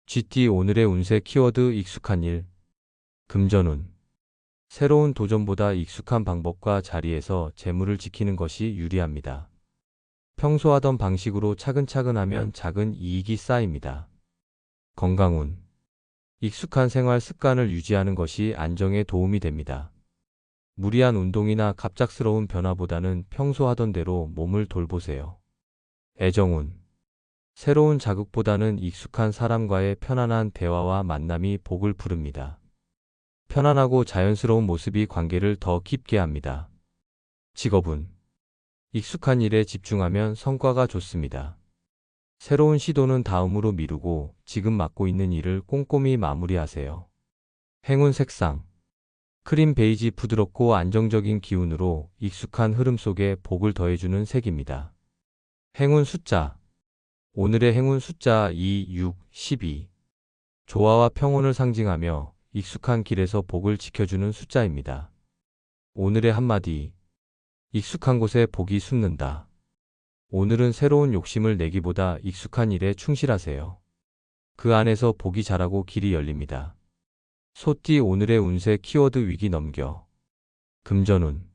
GT 오늘의 운세 키워드 익숙한 일, 금전운. 새로운 도전보다 익숙한 방법과 자리에서 재물을 지키는 것이 유리합니다. 평소 하던 방식으로 차근차근 하면 작은 이익이 쌓입니다. 건강운. 익숙한 생활 습관을 유지하는 것이 안정에 도움이 됩니다. 무리한 운동이나 갑작스러운 변화보다는 평소 하던 대로 몸을 돌보세요. 애정운. 새로운 자극보다는 익숙한 사람과의 편안한 대화와 만남이 복을 부릅니다. 편안하고 자연스러운 모습이 관계를 더 깊게 합니다. 직업운. 익숙한 일에 집중하면 성과가 좋습니다. 새로운 시도는 다음으로 미루고 지금 맡고 있는 일을 꼼꼼히 마무리하세요. 행운 색상. 크림 베이지 부드럽고 안정적인 기운으로 익숙한 흐름 속에 복을 더해주는 색입니다. 행운 숫자. 오늘의 행운 숫자 2, 6, 12. 조화와 평온을 상징하며 익숙한 길에서 복을 지켜주는 숫자입니다. 오늘의 한마디. 익숙한 곳에 복이 숨는다. 오늘은 새로운 욕심을 내기보다 익숙한 일에 충실하세요. 그 안에서 복이 자라고 길이 열립니다. 소띠 오늘의 운세 키워드 위기 넘겨. 금전운.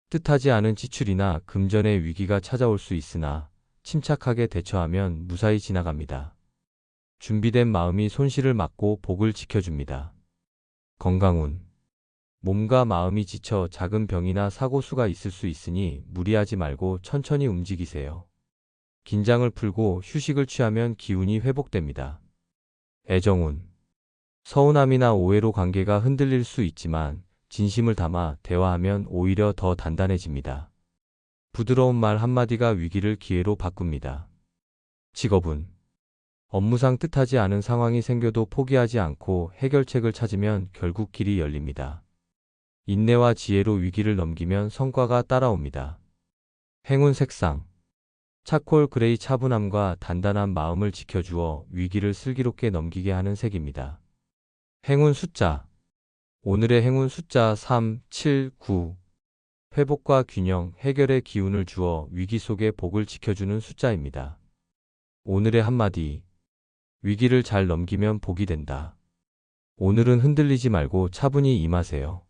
뜻하지 않은 지출이나 금전의 위기가 찾아올 수 있으나 침착하게 대처하면 무사히 지나갑니다. 준비된 마음이 손실을 막고 복을 지켜줍니다. 건강운. 몸과 마음이 지쳐 작은 병이나 사고수가 있을 수 있으니 무리하지 말고 천천히 움직이세요. 긴장을 풀고 휴식을 취하면 기운이 회복됩니다. 애정운. 서운함이나 오해로 관계가 흔들릴 수 있지만 진심을 담아 대화하면 오히려 더 단단해집니다. 부드러운 말 한마디가 위기를 기회로 바꿉니다. 직업운. 업무상 뜻하지 않은 상황이 생겨도 포기하지 않고 해결책을 찾으면 결국 길이 열립니다. 인내와 지혜로 위기를 넘기면 성과가 따라옵니다. 행운 색상. 차콜 그레이 차분함과 단단한 마음을 지켜주어 위기를 슬기롭게 넘기게 하는 색입니다. 행운 숫자. 오늘의 행운 숫자 3, 7, 9. 회복과 균형, 해결의 기운을 주어 위기 속에 복을 지켜주는 숫자입니다. 오늘의 한마디. 위기를 잘 넘기면 복이 된다. 오늘은 흔들리지 말고 차분히 임하세요.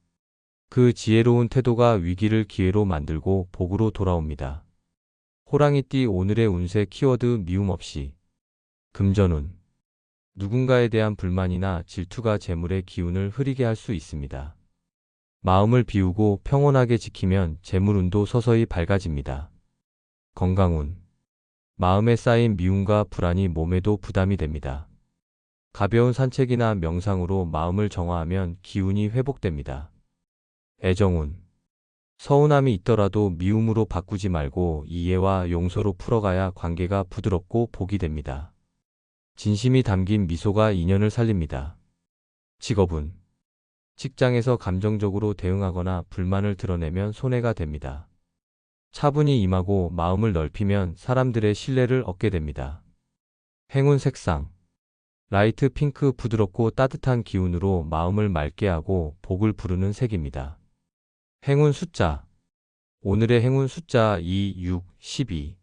그 지혜로운 태도가 위기를 기회로 만들고 복으로 돌아옵니다. 호랑이띠 오늘의 운세 키워드 미움 없이. 금전운. 누군가에 대한 불만이나 질투가 재물의 기운을 흐리게 할 수 있습니다. 마음을 비우고 평온하게 지키면 재물운도 서서히 밝아집니다. 건강운. 마음에 쌓인 미움과 불안이 몸에도 부담이 됩니다. 가벼운 산책이나 명상으로 마음을 정화하면 기운이 회복됩니다. 애정운. 서운함이 있더라도 미움으로 바꾸지 말고 이해와 용서로 풀어가야 관계가 부드럽고 복이 됩니다. 진심이 담긴 미소가 인연을 살립니다. 직업운. 직장에서 감정적으로 대응하거나 불만을 드러내면 손해가 됩니다. 차분히 임하고 마음을 넓히면 사람들의 신뢰를 얻게 됩니다. 행운 색상. 라이트 핑크 부드럽고 따뜻한 기운으로 마음을 맑게 하고 복을 부르는 색입니다. 행운 숫자. 오늘의 행운 숫자 2, 6, 12.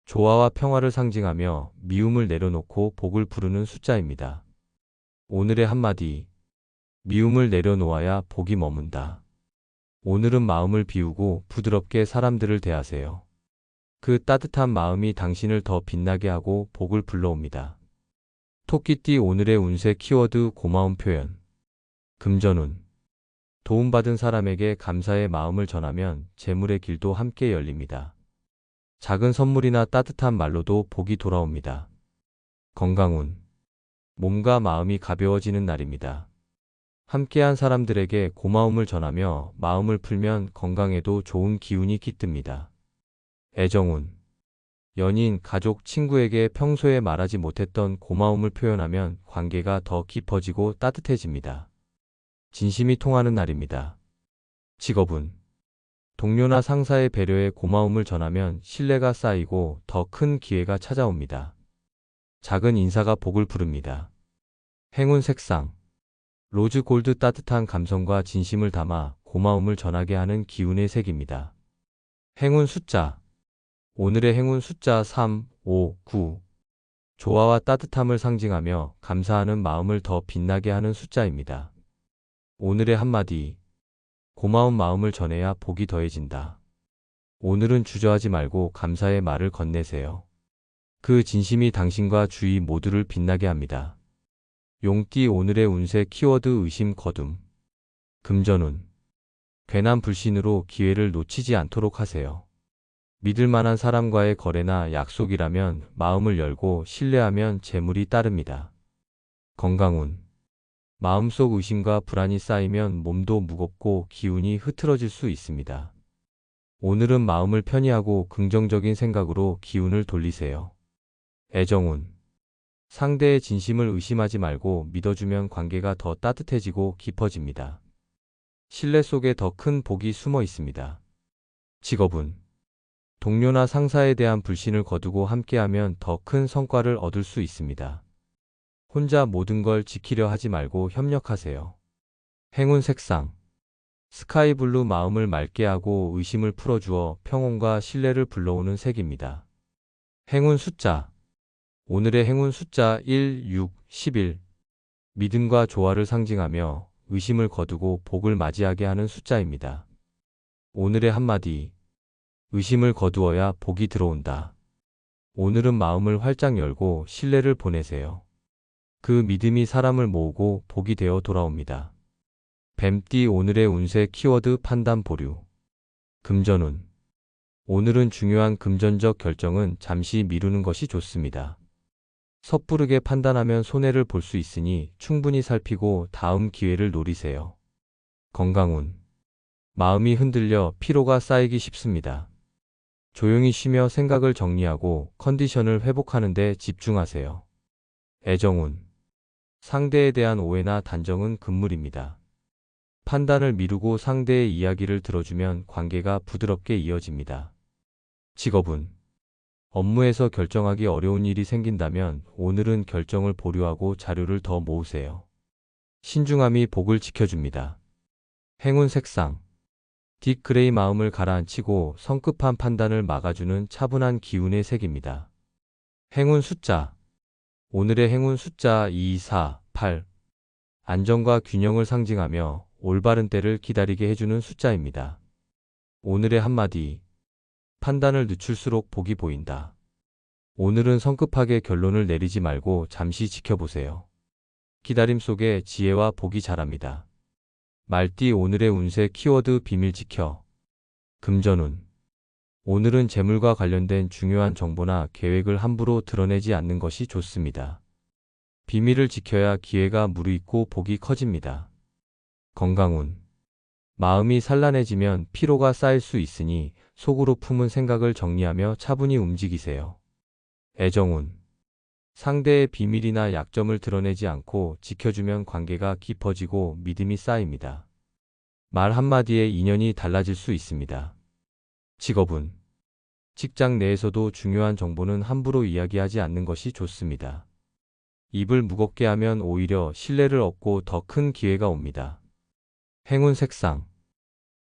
조화와 평화를 상징하며 미움을 내려놓고 복을 부르는 숫자입니다. 오늘의 한마디. 미움을 내려놓아야 복이 머문다. 오늘은 마음을 비우고 부드럽게 사람들을 대하세요. 그 따뜻한 마음이 당신을 더 빛나게 하고 복을 불러옵니다. 토끼띠 오늘의 운세 키워드 고마운 표현. 금전운. 도움받은 사람에게 감사의 마음을 전하면 재물의 길도 함께 열립니다. 작은 선물이나 따뜻한 말로도 복이 돌아옵니다. 건강운. 몸과 마음이 가벼워지는 날입니다. 함께한 사람들에게 고마움을 전하며 마음을 풀면 건강에도 좋은 기운이 깃듭니다. 애정운. 연인, 가족, 친구에게 평소에 말하지 못했던 고마움을 표현하면 관계가 더 깊어지고 따뜻해집니다. 진심이 통하는 날입니다. 직업운. 동료나 상사의 배려에 고마움을 전하면 신뢰가 쌓이고 더 큰 기회가 찾아옵니다. 작은 인사가 복을 부릅니다. 행운 색상. 로즈 골드 따뜻한 감성과 진심을 담아 고마움을 전하게 하는 기운의 색입니다. 행운 숫자. 오늘의 행운 숫자 3, 5, 9. 조화와 따뜻함을 상징하며 감사하는 마음을 더 빛나게 하는 숫자입니다. 오늘의 한마디. 고마운 마음을 전해야 복이 더해진다. 오늘은 주저하지 말고 감사의 말을 건네세요. 그 진심이 당신과 주위 모두를 빛나게 합니다. 용띠 오늘의 운세 키워드 의심 거둠. 금전운. 괜한 불신으로 기회를 놓치지 않도록 하세요. 믿을 만한 사람과의 거래나 약속이라면 마음을 열고 신뢰하면 재물이 따릅니다. 건강운. 마음속 의심과 불안이 쌓이면 몸도 무겁고 기운이 흐트러질 수 있습니다. 오늘은 마음을 편히 하고 긍정적인 생각으로 기운을 돌리세요. 애정운. 상대의 진심을 의심하지 말고 믿어주면 관계가 더 따뜻해지고 깊어집니다. 신뢰 속에 더 큰 복이 숨어 있습니다. 직업운. 동료나 상사에 대한 불신을 거두고 함께하면 더 큰 성과를 얻을 수 있습니다. 혼자 모든 걸 지키려 하지 말고 협력하세요. 행운 색상. 스카이블루 마음을 맑게 하고 의심을 풀어주어 평온과 신뢰를 불러오는 색입니다. 행운 숫자. 오늘의 행운 숫자 1, 6, 11. 믿음과 조화를 상징하며 의심을 거두고 복을 맞이하게 하는 숫자입니다. 오늘의 한마디. 의심을 거두어야 복이 들어온다. 오늘은 마음을 활짝 열고 신뢰를 보내세요. 그 믿음이 사람을 모으고 복이 되어 돌아옵니다. 뱀띠 오늘의 운세 키워드 판단 보류. 금전운. 오늘은 중요한 금전적 결정은 잠시 미루는 것이 좋습니다. 섣부르게 판단하면 손해를 볼 수 있으니 충분히 살피고 다음 기회를 노리세요. 건강운. 마음이 흔들려 피로가 쌓이기 쉽습니다. 조용히 쉬며 생각을 정리하고 컨디션을 회복하는 데 집중하세요. 애정운. 상대에 대한 오해나 단정은 금물입니다. 판단을 미루고 상대의 이야기를 들어주면 관계가 부드럽게 이어집니다. 직업운. 업무에서 결정하기 어려운 일이 생긴다면 오늘은 결정을 보류하고 자료를 더 모으세요. 신중함이 복을 지켜줍니다. 행운 색상. 딥 그레이 마음을 가라앉히고 성급한 판단을 막아주는 차분한 기운의 색입니다. 행운 숫자. 오늘의 행운 숫자 2, 4, 8. 안정과 균형을 상징하며 올바른 때를 기다리게 해주는 숫자입니다. 오늘의 한마디. 판단을 늦출수록 복이 보인다. 오늘은 성급하게 결론을 내리지 말고 잠시 지켜보세요. 기다림 속에 지혜와 복이 자랍니다. 말띠 오늘의 운세 키워드 비밀 지켜. 금전운. 오늘은 재물과 관련된 중요한 정보나 계획을 함부로 드러내지 않는 것이 좋습니다. 비밀을 지켜야 기회가 무르익고 복이 커집니다. 건강운. 마음이 산란해지면 피로가 쌓일 수 있으니 속으로 품은 생각을 정리하며 차분히 움직이세요. 애정운. 상대의 비밀이나 약점을 드러내지 않고 지켜주면 관계가 깊어지고 믿음이 쌓입니다. 말 한마디에 인연이 달라질 수 있습니다. 직업운. 직장 내에서도 중요한 정보는 함부로 이야기하지 않는 것이 좋습니다. 입을 무겁게 하면 오히려 신뢰를 얻고 더 큰 기회가 옵니다. 행운 색상.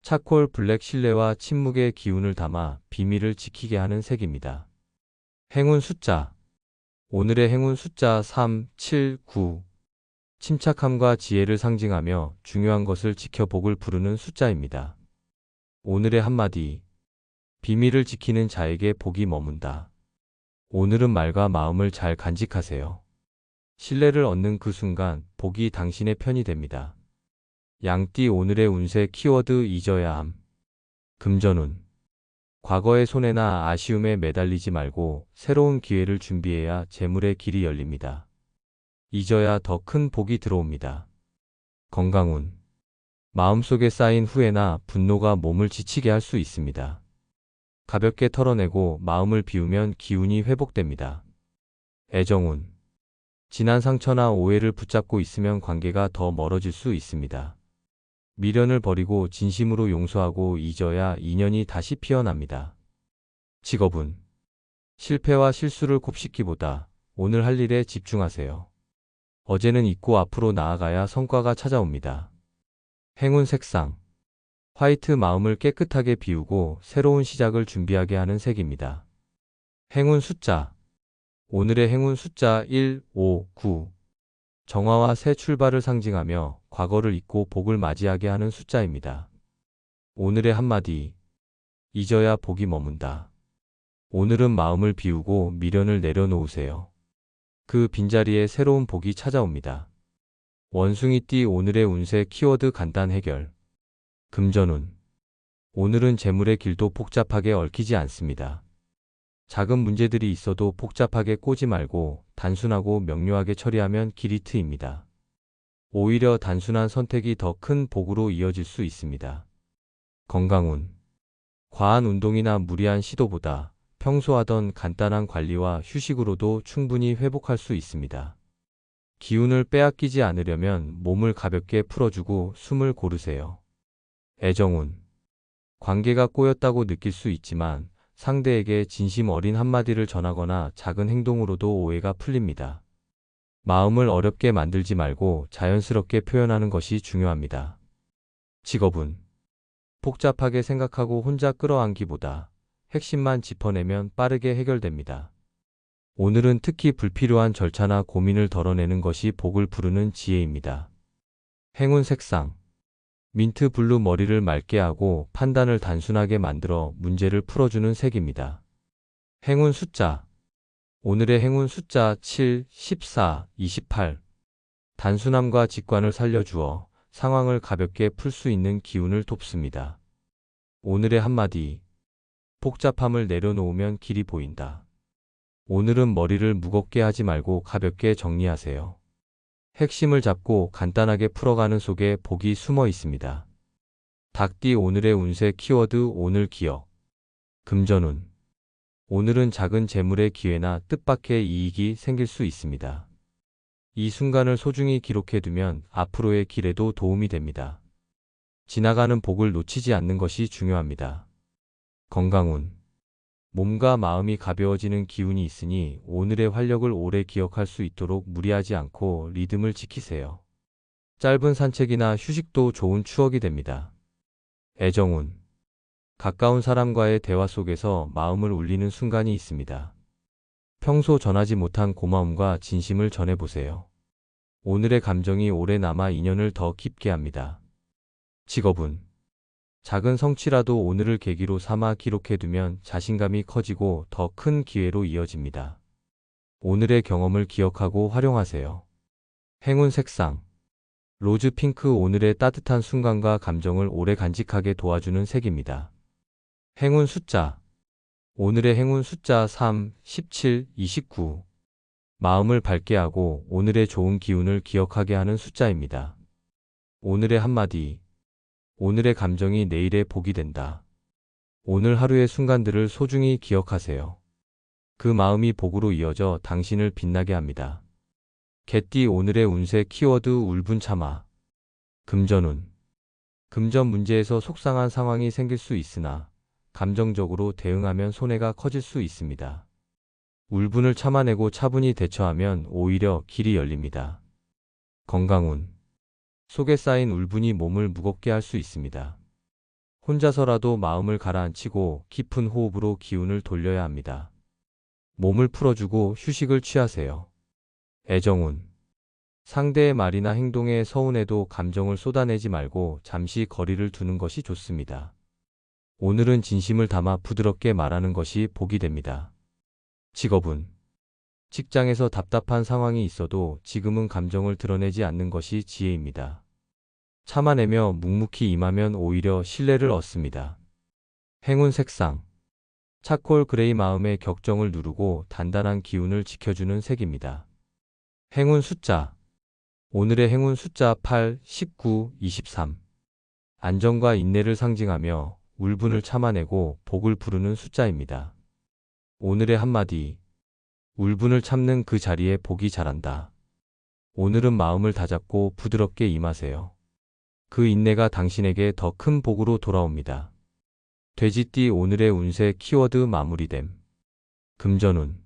차콜 블랙 신뢰와 침묵의 기운을 담아 비밀을 지키게 하는 색입니다. 행운 숫자. 오늘의 행운 숫자 3, 7, 9. 침착함과 지혜를 상징하며 중요한 것을 지켜 복을 부르는 숫자입니다. 오늘의 한마디. 비밀을 지키는 자에게 복이 머문다. 오늘은 말과 마음을 잘 간직하세요. 신뢰를 얻는 그 순간 복이 당신의 편이 됩니다. 양띠 오늘의 운세 키워드 잊어야 함. 금전운. 과거의 손해나 아쉬움에 매달리지 말고 새로운 기회를 준비해야 재물의 길이 열립니다. 잊어야 더 큰 복이 들어옵니다. 건강운. 마음속에 쌓인 후회나 분노가 몸을 지치게 할 수 있습니다. 가볍게 털어내고 마음을 비우면 기운이 회복됩니다. 애정운. 지난 상처나 오해를 붙잡고 있으면 관계가 더 멀어질 수 있습니다. 미련을 버리고 진심으로 용서하고 잊어야 인연이 다시 피어납니다. 직업운. 실패와 실수를 곱씹기보다 오늘 할 일에 집중하세요. 어제는 잊고 앞으로 나아가야 성과가 찾아옵니다. 행운 색상. 화이트 마음을 깨끗하게 비우고 새로운 시작을 준비하게 하는 색입니다. 행운 숫자. 오늘의 행운 숫자 1, 5, 9. 정화와 새 출발을 상징하며 과거를 잊고 복을 맞이하게 하는 숫자입니다. 오늘의 한마디. 잊어야 복이 머문다. 오늘은 마음을 비우고 미련을 내려놓으세요. 그 빈자리에 새로운 복이 찾아옵니다. 원숭이띠 오늘의 운세 키워드 간단 해결. 금전운. 오늘은 재물의 길도 복잡하게 얽히지 않습니다. 작은 문제들이 있어도 복잡하게 꼬지 말고 단순하고 명료하게 처리하면 길이 트입니다. 오히려 단순한 선택이 더 큰 복으로 이어질 수 있습니다. 건강운. 과한 운동이나 무리한 시도보다 평소 하던 간단한 관리와 휴식으로도 충분히 회복할 수 있습니다. 기운을 빼앗기지 않으려면 몸을 가볍게 풀어주고 숨을 고르세요. 애정운. 관계가 꼬였다고 느낄 수 있지만 상대에게 진심 어린 한마디를 전하거나 작은 행동으로도 오해가 풀립니다. 마음을 어렵게 만들지 말고 자연스럽게 표현하는 것이 중요합니다. 직업운. 복잡하게 생각하고 혼자 끌어안기보다 핵심만 짚어내면 빠르게 해결됩니다. 오늘은 특히 불필요한 절차나 고민을 덜어내는 것이 복을 부르는 지혜입니다. 행운 색상. 민트 블루 머리를 맑게 하고 판단을 단순하게 만들어 문제를 풀어주는 색입니다. 행운 숫자. 오늘의 행운 숫자 7, 14, 28. 단순함과 직관을 살려주어 상황을 가볍게 풀 수 있는 기운을 돕습니다. 오늘의 한마디. 복잡함을 내려놓으면 길이 보인다. 오늘은 머리를 무겁게 하지 말고 가볍게 정리하세요. 핵심을 잡고 간단하게 풀어가는 속에 복이 숨어 있습니다. 닭띠 오늘의 운세 키워드 오늘 기억. 금전운. 오늘은 작은 재물의 기회나 뜻밖의 이익이 생길 수 있습니다. 이 순간을 소중히 기록해두면 앞으로의 길에도 도움이 됩니다. 지나가는 복을 놓치지 않는 것이 중요합니다. 건강운. 몸과 마음이 가벼워지는 기운이 있으니 오늘의 활력을 오래 기억할 수 있도록 무리하지 않고 리듬을 지키세요. 짧은 산책이나 휴식도 좋은 추억이 됩니다. 애정운. 가까운 사람과의 대화 속에서 마음을 울리는 순간이 있습니다. 평소 전하지 못한 고마움과 진심을 전해보세요. 오늘의 감정이 오래 남아 인연을 더 깊게 합니다. 직업운. 작은 성취라도 오늘을 계기로 삼아 기록해두면 자신감이 커지고 더 큰 기회로 이어집니다. 오늘의 경험을 기억하고 활용하세요. 행운 색상. 로즈 핑크 오늘의 따뜻한 순간과 감정을 오래 간직하게 도와주는 색입니다. 행운 숫자. 오늘의 행운 숫자 3, 17, 29. 마음을 밝게 하고 오늘의 좋은 기운을 기억하게 하는 숫자입니다. 오늘의 한마디. 오늘의 감정이 내일의 복이 된다. 오늘 하루의 순간들을 소중히 기억하세요. 그 마음이 복으로 이어져 당신을 빛나게 합니다. 개띠 오늘의 운세 키워드 울분 참아. 금전운. 금전 문제에서 속상한 상황이 생길 수 있으나 감정적으로 대응하면 손해가 커질 수 있습니다. 울분을 참아내고 차분히 대처하면 오히려 길이 열립니다. 건강운. 속에 쌓인 울분이 몸을 무겁게 할 수 있습니다. 혼자서라도 마음을 가라앉히고 깊은 호흡으로 기운을 돌려야 합니다. 몸을 풀어주고 휴식을 취하세요. 애정운. 상대의 말이나 행동에 서운해도 감정을 쏟아내지 말고 잠시 거리를 두는 것이 좋습니다. 오늘은 진심을 담아 부드럽게 말하는 것이 복이 됩니다. 직업운. 직장에서 답답한 상황이 있어도 지금은 감정을 드러내지 않는 것이 지혜입니다. 참아내며 묵묵히 임하면 오히려 신뢰를 얻습니다. 행운 색상. 차콜 그레이 마음의 격정을 누르고 단단한 기운을 지켜주는 색입니다. 행운 숫자. 오늘의 행운 숫자 8, 19, 23. 안정과 인내를 상징하며 울분을 참아내고 복을 부르는 숫자입니다. 오늘의 한마디. 울분을 참는 그 자리에 복이 자란다. 오늘은 마음을 다잡고 부드럽게 임하세요. 그 인내가 당신에게 더 큰 복으로 돌아옵니다. 돼지띠 오늘의 운세 키워드 마무리됨. 금전운.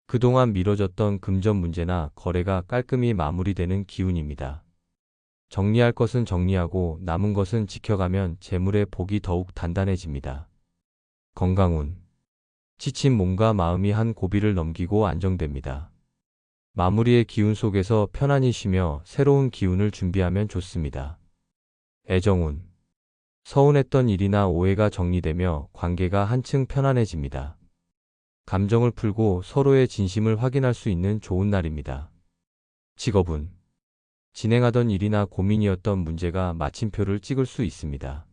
그동안 미뤄졌던 금전 문제나 거래가 깔끔히 마무리되는 기운입니다. 정리할 것은 정리하고 남은 것은 지켜가면 재물의 복이 더욱 단단해집니다. 건강운. 지친 몸과 마음이 한 고비를 넘기고 안정됩니다. 마무리의 기운 속에서 편안히 쉬며 새로운 기운을 준비하면 좋습니다. 애정운. 서운했던 일이나 오해가 정리되며 관계가 한층 편안해집니다. 감정을 풀고 서로의 진심을 확인할 수 있는 좋은 날입니다. 직업운. 진행하던 일이나 고민이었던 문제가 마침표를 찍을 수 있습니다.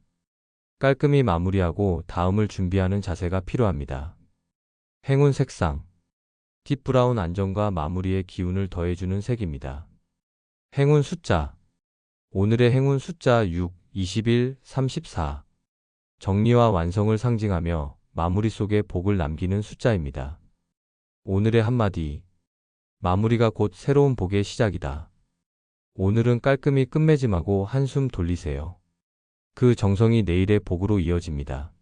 깔끔히 마무리하고 다음을 준비하는 자세가 필요합니다. 행운 색상. 딥브라운 안정과 마무리의 기운을 더해주는 색입니다. 행운 숫자. 오늘의 행운 숫자 6, 21, 34. 정리와 완성을 상징하며 마무리 속에 복을 남기는 숫자입니다. 오늘의 한마디. 마무리가 곧 새로운 복의 시작이다. 오늘은 깔끔히 끝맺음하고 한숨 돌리세요. 그 정성이 내일의 복으로 이어집니다.